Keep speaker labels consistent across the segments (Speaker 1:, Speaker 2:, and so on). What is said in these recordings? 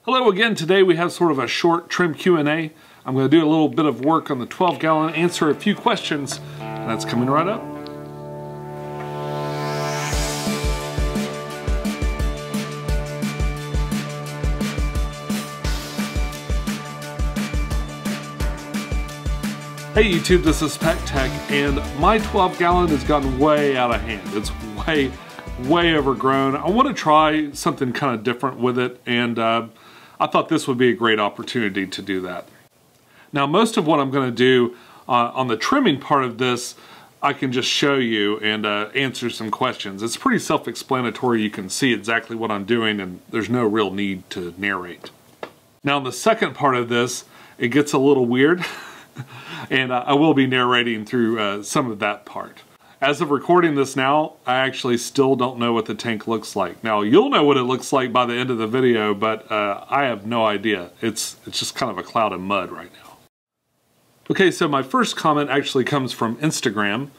Speaker 1: Hello again. Today we have sort of a short trim Q&A. I'm going to do a little bit of work on the 12-gallon, answer a few questions, and that's coming right up. Hey YouTube, this is pecktec, and my 12-gallon has gotten way out of hand. It's way overgrown. I want to try something kind of different with it, and I thought this would be a great opportunity to do that. Now, most of what I'm going to do on the trimming part of this, I can just show you and answer some questions. It's pretty self-explanatory. You can see exactly what I'm doing, and there's no real need to narrate. Now, in the second part of this, it gets a little weird, and I will be narrating through some of that part. As of recording this now, I actually still don't know what the tank looks like. Now, you'll know what it looks like by the end of the video, but I have no idea. It's just kind of a cloud of mud right now. Okay, so my first comment actually comes from Instagram,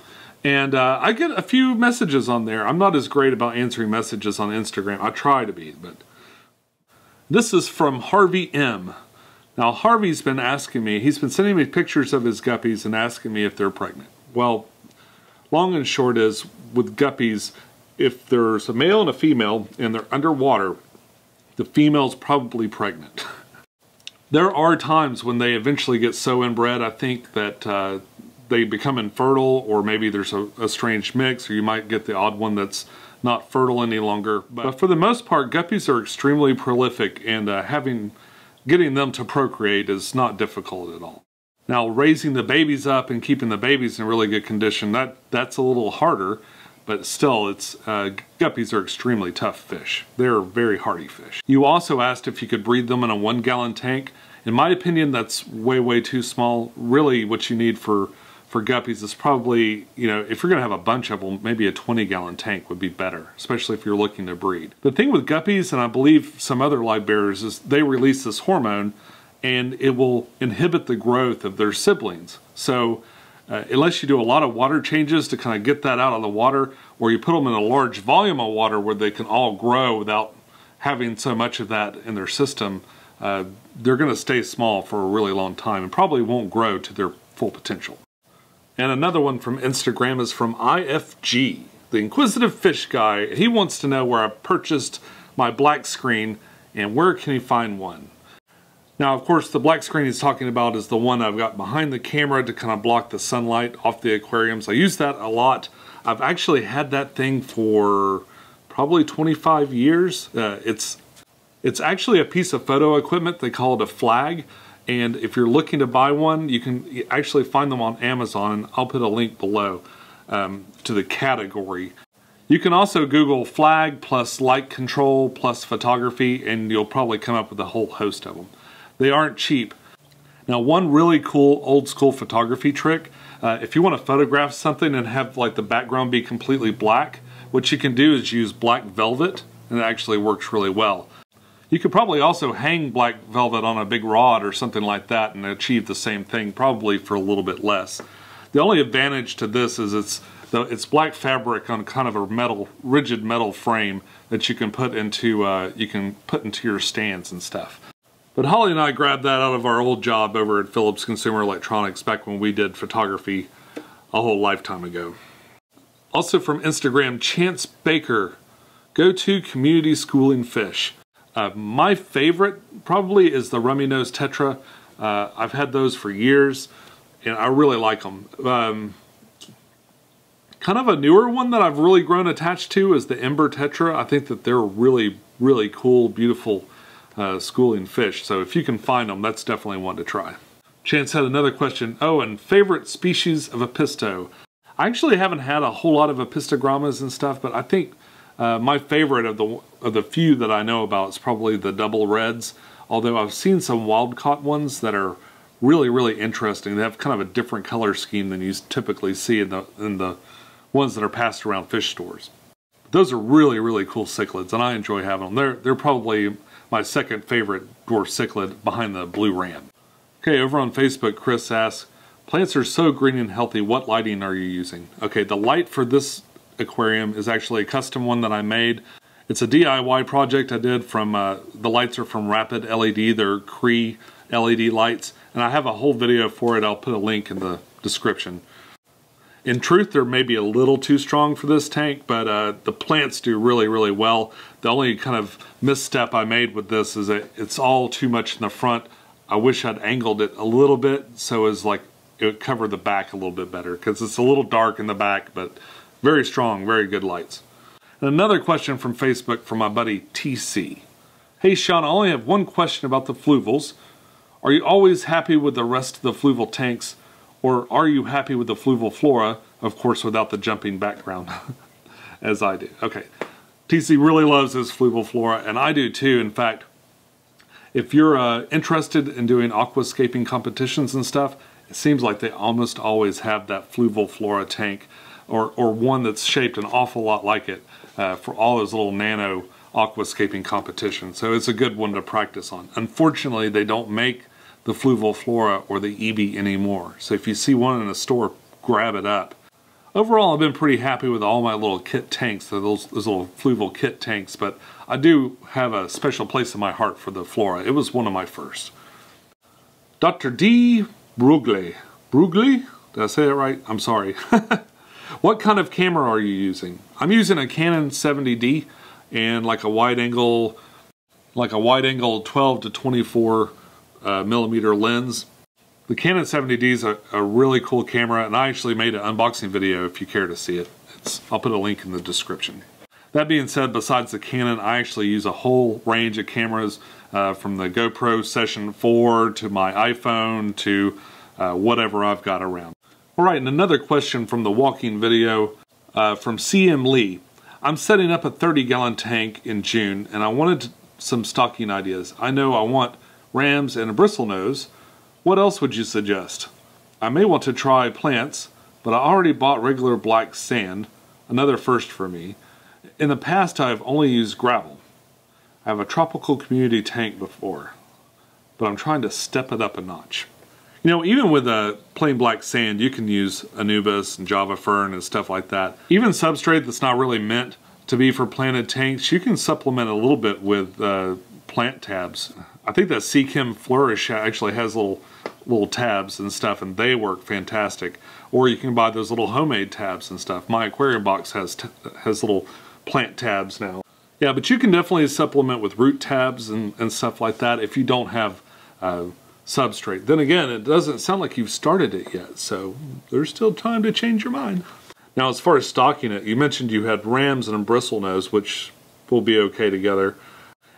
Speaker 1: and I get a few messages on there. I'm not as great about answering messages on Instagram. I try to be, but this is from Harvey M. Now, Harvey's been asking me, he's been sending me pictures of his guppies and asking me if they're pregnant. Well, long and short is, with guppies, if there's a male and a female and they're underwater, the female's probably pregnant. There are times when they eventually get so inbred, I think, that they become infertile, or maybe there's a strange mix, or you might get the odd one that's not fertile any longer. But for the most part, guppies are extremely prolific, and getting them to procreate is not difficult at all. Now, raising the babies up and keeping the babies in really good condition, that's a little harder, but still, guppies are extremely tough fish. They're very hardy fish. You also asked if you could breed them in a 1-gallon tank. In my opinion, that's way too small. Really, what you need for guppies is probably, if you're going to have a bunch of them, maybe a 20-gallon tank would be better, especially if you're looking to breed. The thing with guppies, and I believe some other live bearers, is they release this hormone, and it will inhibit the growth of their siblings. So unless you do a lot of water changes to kind of get that out of the water, or you put them in a large volume of water where they can all grow without having so much of that in their system, they're going to stay small for a really long time and probably won't grow to their full potential. And another one from Instagram is from IFG, the Inquisitive Fish Guy. He wants to know where I purchased my black screen and where can he find one. Now, of course, the black screen he's talking about is the one I've got behind the camera to kind of block the sunlight off the aquariums. I use that a lot. I've actually had that thing for probably 25 years. It's actually a piece of photo equipment. They call it a flag. And if you're looking to buy one, you can actually find them on Amazon. I'll put a link below to the category. You can also Google flag plus light control plus photography, and you'll probably come up with a whole host of them. They aren't cheap. Now, one really cool old school photography trick, if you want to photograph something and have like the background be completely black, what you can do is use black velvet, and it actually works really well. You could probably also hang black velvet on a big rod or something like that and achieve the same thing, probably for a little bit less. The only advantage to this is it's black fabric on kind of a rigid metal frame that you can put into your stands and stuff. But Holly and I grabbed that out of our old job over at Phillips Consumer Electronics back when we did photography a whole lifetime ago. Also from Instagram, Chance Baker, go-to community schooling fish. My favorite probably is the rummy nose tetra. I've had those for years, and I really like them. Kind of a newer one that I've really grown attached to is the ember tetra. I think that they're really cool, beautiful schooling fish. So if you can find them, that's definitely one to try. Chance had another question. Oh, and favorite species of apisto. I actually haven't had a whole lot of apistogrammas and stuff, but I think my favorite of the few that I know about is probably the double reds, although I've seen some wild caught ones that are really interesting. They have kind of a different color scheme than you typically see in the ones that are passed around fish stores. Those are really cool cichlids, and I enjoy having them. They're probably my second favorite dwarf cichlid behind the blue ram. Okay, over on Facebook, Chris asks, plants are so green and healthy, what lighting are you using? Okay, the light for this aquarium is actually a custom one that I made. It's a DIY project I did from, the lights are from Rapid LED, they're Cree LED lights, and I have a whole video for it. I'll put a link in the description. In truth, they're maybe a little too strong for this tank, but the plants do really, really well. The only kind of misstep I made with this is that it's all too much in the front. I wish I'd angled it a little bit so it's like it would cover the back a little bit better, because it's a little dark in the back, but very strong, very good lights. And another question from Facebook from my buddy TC. Hey Sean, I only have one question about the fluvals. Are you always happy with the rest of the fluval tanks, or are you happy with the fluval flora, of course without the jumping background, as I do? Okay, TC really loves his fluval flora, and I do too. In fact, if you're interested in doing aquascaping competitions and stuff, it seems like they almost always have that fluval flora tank, or one that's shaped an awful lot like it for all those little nano aquascaping competitions. So it's a good one to practice on. Unfortunately, they don't make the fluval flora or the EB anymore. So if you see one in a store, grab it up. Overall, I've been pretty happy with all my little kit tanks, those little fluval kit tanks, but I do have a special place in my heart for the flora. It was one of my first. Dr. D. Brugli. Brugli? Did I say it right? I'm sorry. What kind of camera are you using? I'm using a Canon 70D and like a wide angle 12 to 24 millimeter lens. The Canon 70D is a really cool camera, and I actually made an unboxing video if you care to see it. I'll put a link in the description. That being said, besides the Canon, I actually use a whole range of cameras from the GoPro Session 4 to my iPhone to whatever I've got around. Alright, and another question from the walking video from CM Lee. I'm setting up a 30-gallon tank in June, and I wanted some stocking ideas. I know I want rams and a bristlenose. What else would you suggest? I may want to try plants, but I already bought regular black sand, another first for me. In the past, I've only used gravel. I have a tropical community tank before, but I'm trying to step it up a notch. You know, even with a plain black sand, you can use Anubis and Java Fern and stuff like that. Even substrate that's not really meant to be for planted tanks, you can supplement a little bit with plant tabs. I think that Seachem Flourish actually has little tabs and stuff, and they work fantastic. Or you can buy those little homemade tabs and stuff. My aquarium box has little plant tabs now. Yeah, but you can definitely supplement with root tabs and stuff like that if you don't have substrate. Then again, it doesn't sound like you've started it yet, so there's still time to change your mind. Now, as far as stocking it, you mentioned you had rams and a bristlenose, which will be okay together.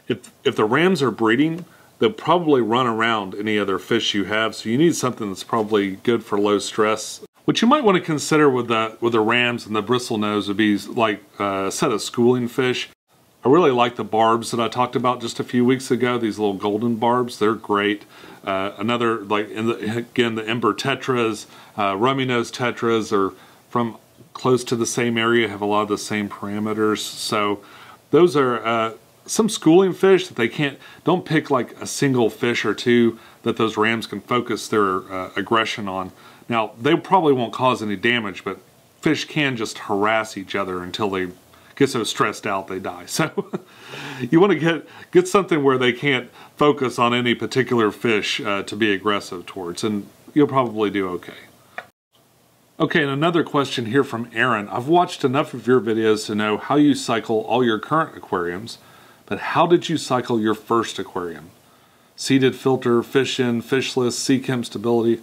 Speaker 1: If the rams are breeding, they'll probably run around any other fish you have, so you need something that's probably good for low stress. What you might want to consider with the rams and the bristlenose would be like a set of schooling fish. I really like the barbs that I talked about just a few weeks ago, these little golden barbs. They're great. Another, like, again, the ember tetras, rummy nose tetras are from close to the same area, have a lot of the same parameters. So those are some schooling fish that don't pick like a single fish or two that those rams can focus their aggression on. Now, they probably won't cause any damage, but fish can just harass each other until they get so stressed out they die. So you want to get something where they can't focus on any particular fish to be aggressive towards, and you'll probably do okay. Okay, and another question here from Aaron. I've watched enough of your videos to know how you cycle all your current aquariums, but how did you cycle your first aquarium? Seeded filter, fish in, fishless, Seachem stability.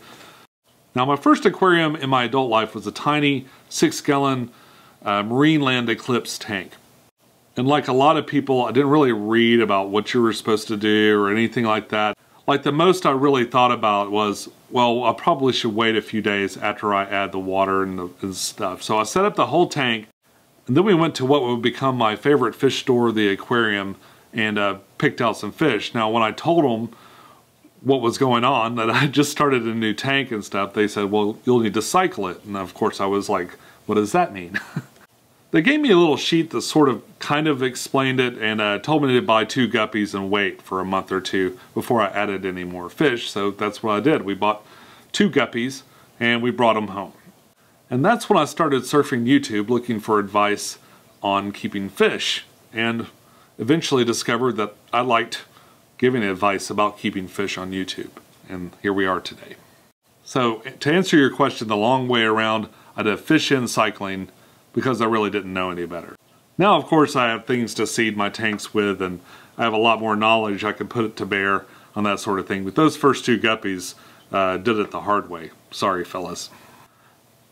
Speaker 1: Now, my first aquarium in my adult life was a tiny 6-gallon Marineland Eclipse tank. And like a lot of people, I didn't really read about what you were supposed to do or anything like that. Like, the most I really thought about was, well, I probably should wait a few days after I add the water and stuff. So I set up the whole tank, and then we went to what would become my favorite fish store, the aquarium, and picked out some fish. Now, when I told them what was going on, that I just started a new tank and stuff, they said, well, you'll need to cycle it. And of course I was like, what does that mean? They gave me a little sheet that sort of kind of explained it, and told me to buy 2 guppies and wait for a month or 2 before I added any more fish. So that's what I did. We bought 2 guppies and we brought them home. And that's when I started surfing YouTube looking for advice on keeping fish. And eventually discovered that I liked giving advice about keeping fish on YouTube. And here we are today. So to answer your question the long way around, I did fish in cycling because I really didn't know any better. Now, of course, I have things to seed my tanks with, and I have a lot more knowledge I can put it to bear on that sort of thing. But those first two guppies did it the hard way. Sorry, fellas.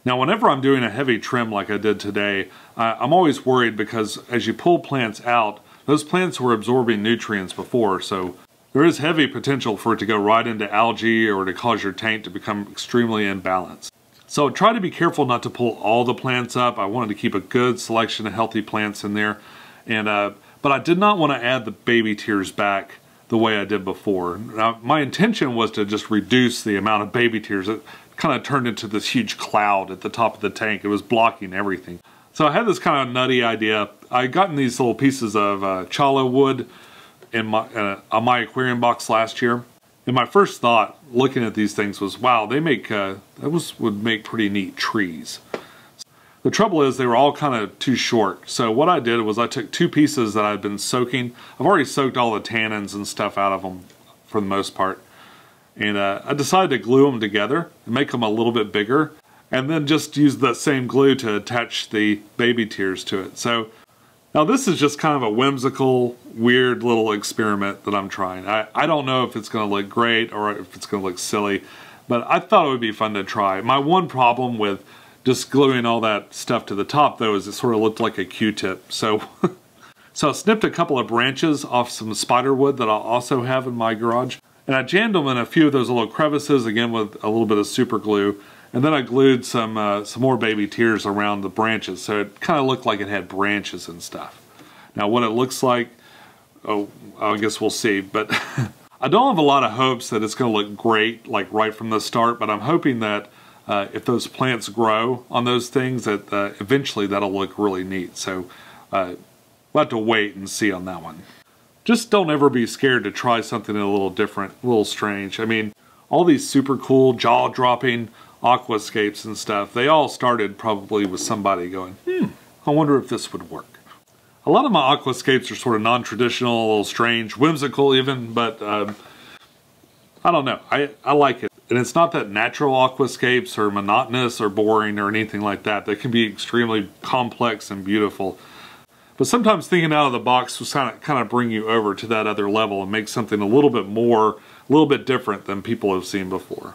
Speaker 1: Now, whenever I'm doing a heavy trim like I did today, I'm always worried because as you pull plants out, those plants were absorbing nutrients before, so there is heavy potential for it to go right into algae or to cause your tank to become extremely imbalanced. So try to be careful not to pull all the plants up. I wanted to keep a good selection of healthy plants in there, and but I did not want to add the baby tears back the way I did before. Now, my intention was to just reduce the amount of baby tears. It kind of turned into this huge cloud at the top of the tank. It was blocking everything. So I had this kind of nutty idea. I gotten these little pieces of challah wood in on my aquarium box last year. And my first thought looking at these things was, wow, they make would make pretty neat trees. The trouble is they were all kind of too short. So what I did was I took two pieces that I'd been soaking. I've already soaked all the tannins and stuff out of them for the most part. And I decided to glue them together and make them a little bit bigger. And then just use that same glue to attach the baby tears to it. So now this is just kind of a whimsical, weird little experiment that I'm trying. I don't know if it's going to look great or if it's going to look silly, but I thought it would be fun to try. My one problem with just gluing all that stuff to the top though is it sort of looked like a Q-tip. So, so I snipped a couple of branches off some spider wood that I'll also have in my garage. And I jammed them in a few of those little crevices, again with a little bit of super glue. And then I glued some more baby tears around the branches, so it kind of looked like it had branches and stuff. Now what it looks like, oh, I guess we'll see. But I don't have a lot of hopes that it's going to look great, like right from the start. But I'm hoping that if those plants grow on those things, that eventually that'll look really neat. So we'll have to wait and see on that one. Just don't ever be scared to try something a little different, a little strange. I mean, all these super cool, jaw-dropping aquascapes and stuff, they all started probably with somebody going, I wonder if this would work. A lot of my aquascapes are sort of non-traditional, a little strange, whimsical even, but I don't know. I like it. And it's not that natural aquascapes are monotonous or boring or anything like that. They can be extremely complex and beautiful. But sometimes thinking out of the box will kind of bring you over to that other level and make something a little bit different than people have seen before.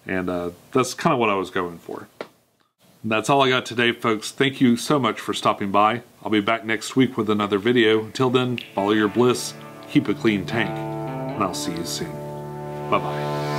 Speaker 1: And that's kind of what I was going for. And that's all I got today, folks. Thank you so much for stopping by. I'll be back next week with another video. Until then, follow your bliss, keep a clean tank, and I'll see you soon. Bye-bye.